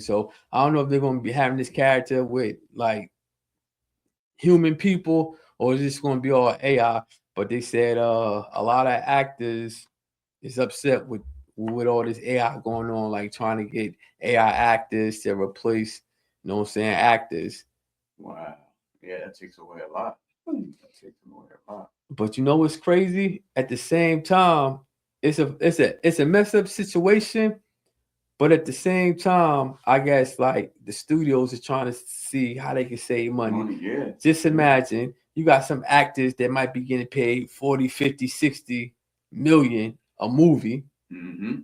So I don't know if they're going to be having this character with like human people or is this going to be all AI. But they said a lot of actors is upset with all this AI going on, like trying to get AI actors to replace, you know what I'm saying, actors. Wow. Yeah, that takes away a lot. That takes away a lot. But you know what's crazy? At the same time, it's a messed up situation. But at the same time, I guess like the studios are trying to see how they can save money. Money, yeah. Just Yeah. imagine you got some actors that might be getting paid 40, 50, 60 million a movie. Mm-hmm.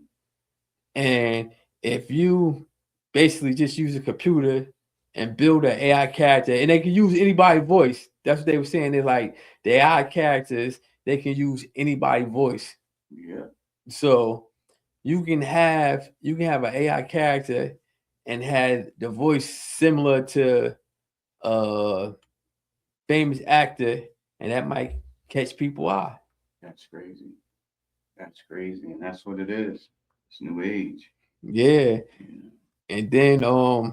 And if you basically just use a computer and build an AI character, and they can use anybody's voice. That's what they were saying. They're like the AI characters, they can use anybody's voice. Yeah. So you can have an AI character and had the voice similar to a famous actor, and that might catch people eye. That's crazy. That's crazy. And that's what it is. It's new age. Yeah. Yeah. And then I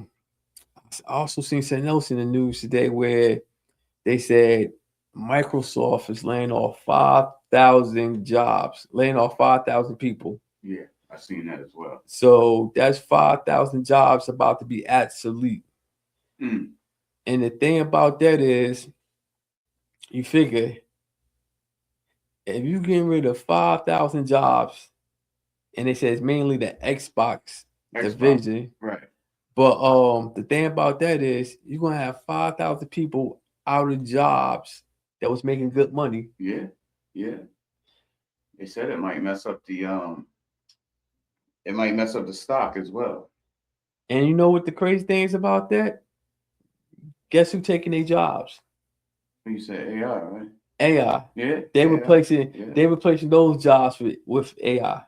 also seen something else in the news today where they said Microsoft is laying off 5,000 jobs, laying off 5,000 people. Yeah. I seen that as well. So that's 5,000 jobs about to be obsolete. Mm. And the thing about that is, you figure if you getting rid of 5,000 jobs, and it says mainly the Xbox Xbox. division, Right. but the thing about that is you're gonna have 5,000 people out of jobs that was making good money. Yeah. Yeah. They said it might mess up the stock as well. And you know what the crazy thing is about that? Guess who taking their jobs? You said AI, right? AI. Yeah. They AI. replacing Yeah. they replacing those jobs with AI.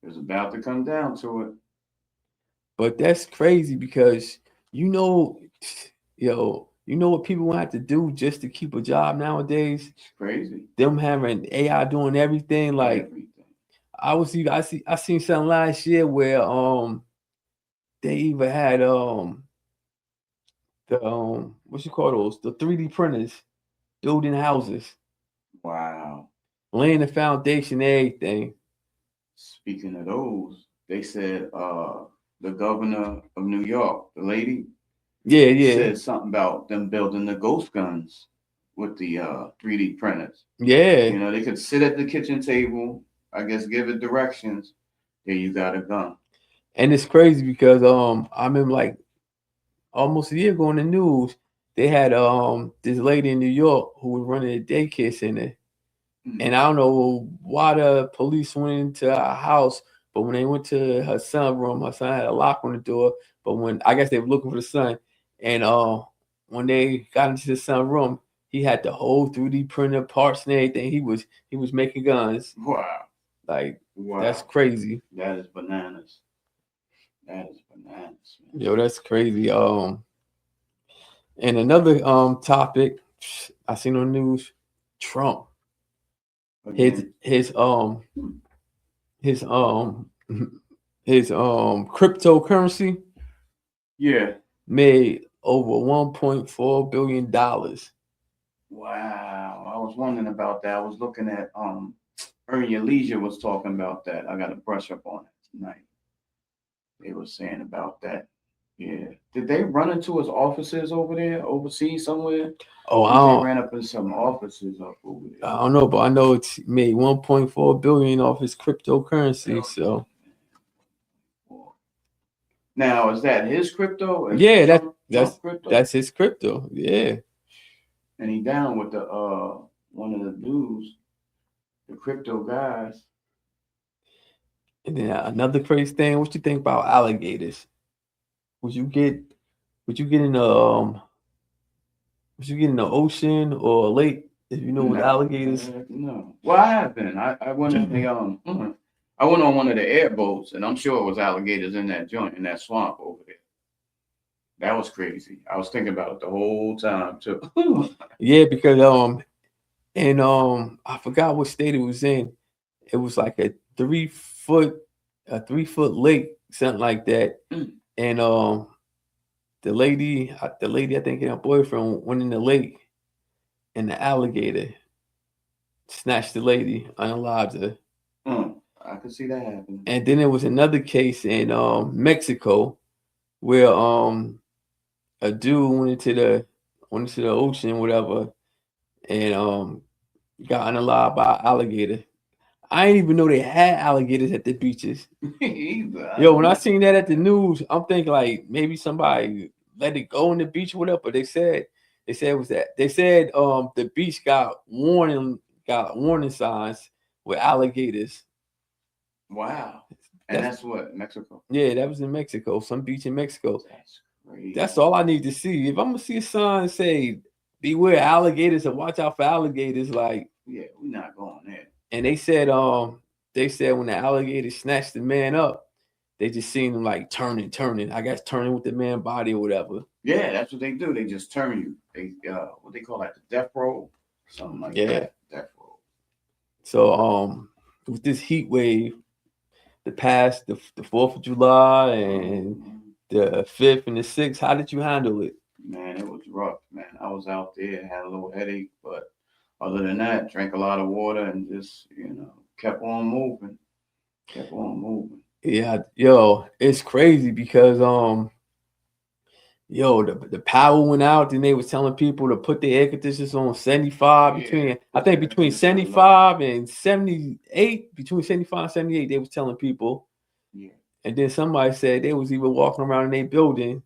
It's about to come down to it. But that's crazy because you know, you know what people want to have to do just to keep a job nowadays? It's crazy. Them having AI doing everything. Like Everything. I seen something last year where they even had the what you call those, the 3D printers building houses, Wow. laying the foundation, everything. Speaking of those, they said the governor of New York, the lady, Yeah, yeah, said something about them building the ghost guns with the 3D printers. yeah. You know, they could sit at the kitchen table, I guess, give it directions. Here you got a gun. And it's crazy because I remember like almost a year ago in the news, they had this lady in New York who was running a daycare center. And Mm. I don't know why the police went into her house, but when they went to her son's room, her son had a lock on the door. But when I guess they were looking for the son, and when they got into the son's room, he had the whole 3D printer parts and everything. He was making guns. Wow. Like that's Wow. crazy. That is bananas. That is bananas, Yo, that's crazy. And another topic I seen on the news, Trump. man. His Again. his his his cryptocurrency Yeah. made over $1.4 billion. Wow. I was wondering about that. I was looking at Earn Your Leisure was talking about that. I gotta brush up on it tonight. They were saying about that. Yeah. Did they run into his offices over there, overseas somewhere? Oh, I think they ran up in some offices up over there. I don't know, but I know it's made 1.4 billion off his cryptocurrency. So Now, is that his crypto? Is yeah, Trump crypto? that's his crypto. Yeah. And he down with the one of the dudes, the crypto guys. And then another crazy thing, what you think about alligators? Would you get would you get in the would you get in the ocean or a lake if you know with No, alligators? no. Well, I have been. I went in the I went on one of the airboats, and I'm sure it was alligators in that joint in that swamp over there. That was crazy. I was thinking about it the whole time too. Yeah, because and I forgot what state it was in. It was like 3 foot lake something like that. And the lady, I think and her boyfriend went in the lake, and the alligator snatched the lady, unalived her. I could see that happening. And then there was another case in Mexico where a dude went into the ocean, whatever, and got unalived by an alligator. I didn't even know they had alligators at the beaches. Yo, when I seen that at the news, I'm thinking like maybe somebody let it go on the beach or whatever. But they said it was that. They said the beach got warning signs with alligators. Wow. And that's what, Mexico? Yeah, that was in Mexico, some beach in Mexico. That's crazy. That's all I need to see. If I'm gonna see a sign say beware alligators or watch out for alligators, like, yeah, we're not going there. And they said when the alligator snatched the man up, they just seen him like turning, I guess turning with the man's body or whatever. Yeah, that's what they do. They just turn you. They what they call that, the death roll, something like that. Death roll. So with this heat wave, the 4th of July and the 5th and the 6th, how did you handle it? Man, it was rough, man. I was out there, had a little headache, but other than that, drank a lot of water and just, kept on moving. Yeah, yo, it's crazy because the power went out, and they was telling people to put their air conditioners on 75 between 75 and 78, between 75 and 78, they was telling people. Yeah. And then somebody said they was even walking around in their building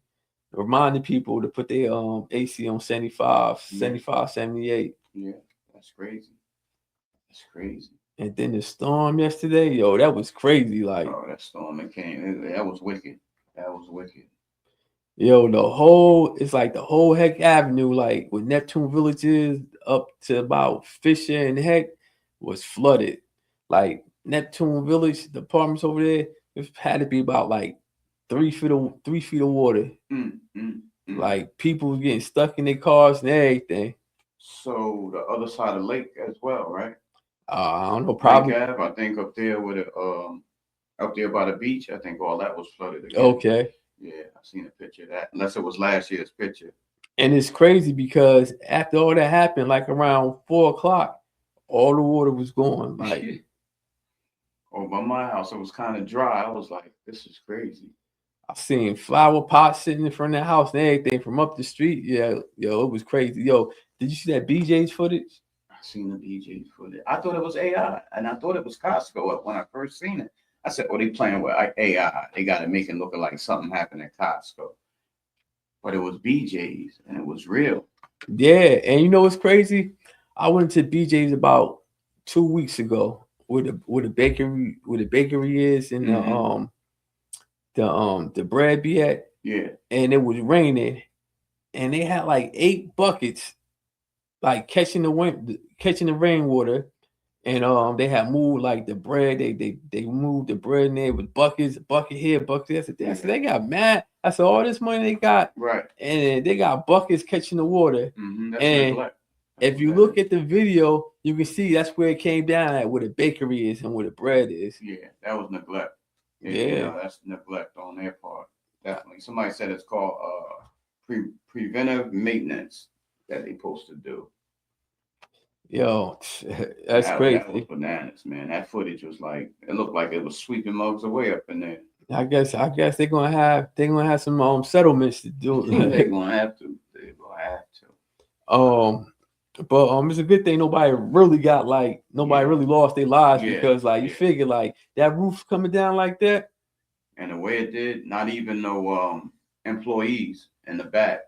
reminding people to put their AC on 75, 78. Yeah, that's crazy. And then the storm yesterday, yo, that was crazy. Like, oh, that storm that came, that was wicked. Yo, it's like the whole Heck Avenue, like with Neptune Villages up to about Fisher and Heck, was flooded. Like Neptune Village, the apartments over there, it had to be about like 3 feet of water. Like people was getting stuck in their cars and everything. So the other side of the lake as well, right? I don't know, probably. I think up there with it, up there by the beach, I think all that was flooded again. Okay. Yeah, I've seen a picture of that, unless it was last year's picture. And it's crazy because after all that happened, like around 4 o'clock, all the water was gone. Like, by my house, it was kind of dry. I was like, this is crazy. I seen flower pots sitting in front of the house and everything from up the street. Yeah, yo, it was crazy. Yo, did you see that BJ's footage? I seen the BJ's footage. I thought it was AI, and I thought it was Costco when I first seen it. I said, they playing with AI. They got to make it look like something happened at Costco. But it was BJ's, and it was real. Yeah, and you know what's crazy? I went to BJ's about 2 weeks ago, where the bakery is, and the bread be at. Yeah. And it was raining, and they had like 8 buckets, like catching the rainwater. And they had moved like the bread. They moved the bread in there with buckets, bucket here, bucket there. I said they got mad. I said all this money they got, right? And they got buckets catching the water. That's and neglect. If you look at the video, you can see that's where it came down at, where the bakery is and where the bread is. Yeah, that was neglect. Yeah, that's neglect on their part. Definitely. Somebody said it's called preventive maintenance that they supposed to do. Yo, that's crazy. That was bananas, man. That footage was like, it looked like it was sweeping mugs away up in there. I guess they're gonna have some settlements to do. They're gonna have to. But it's a good thing nobody really really lost their lives, because you figure like that roof coming down like that, and the way it did, not even no employees in the back.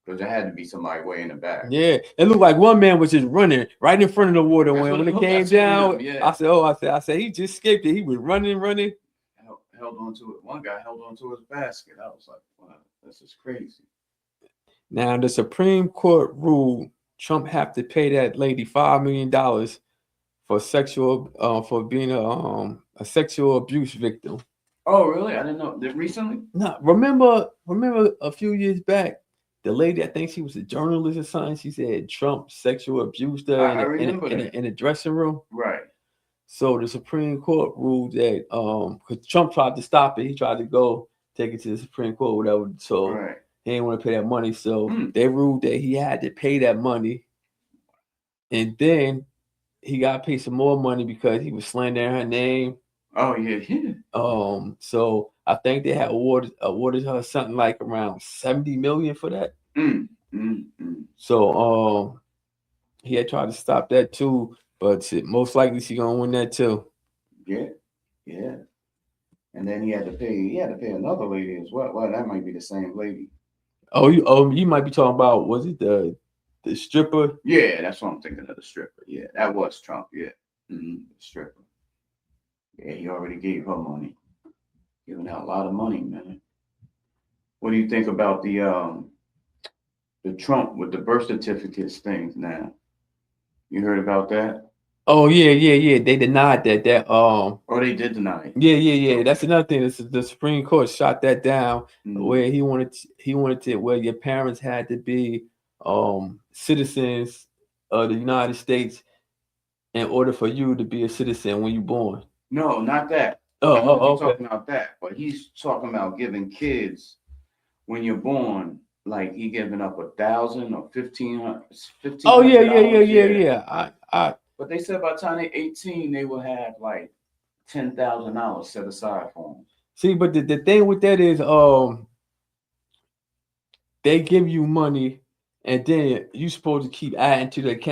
Because there had to be somebody way in the back. Yeah, it looked like one man was just running right in front of the water when it came down. I said he just escaped it. He was running. Held on to it. One guy held on to his basket. I was like, wow, this is crazy. Now the Supreme Court ruled Trump have to pay that lady $5 million for being a sexual abuse victim. Oh, really? I didn't know. Recently? No, remember a few years back, the lady, I think she was a journalist or something. She said Trump sexual abused her in a dressing room. Right. So the Supreme Court ruled that because Trump tried to stop it, he tried to go take it to the Supreme Court, whatever. So Right. he didn't want to pay that money. So Mm. they ruled that he had to pay that money, and then he got to pay some more money because he was slandering her name. Oh yeah. So I think they had awarded her something like around 70 million for that. So he had tried to stop that too, but most likely she gonna win that too. Yeah. Yeah. And then he had to pay another lady as well. Well, that might be the same lady. Oh, you might be talking about, was it the stripper? Yeah, that's what I'm thinking of, the stripper. Yeah, that was Trump. Yeah. The stripper. Yeah, he already gave her money. Giving out a lot of money, man. What do you think about the Trump with the birth certificates things now? You heard about that? Oh yeah. They denied that. Oh, they did deny it. Yeah. That's another thing. The Supreme Court shot that down, where he wanted to where your parents had to be citizens of the United States in order for you to be a citizen when you're born. No, not that. Oh, okay. Talking about that, but he's talking about giving kids when you're born, like he giving up $1,000 or $1,500. Oh yeah. But they said by the time they're 18, they will have like $10,000 set aside for them. See, but the thing with that is, they give you money, and then you're supposed to keep adding to the account.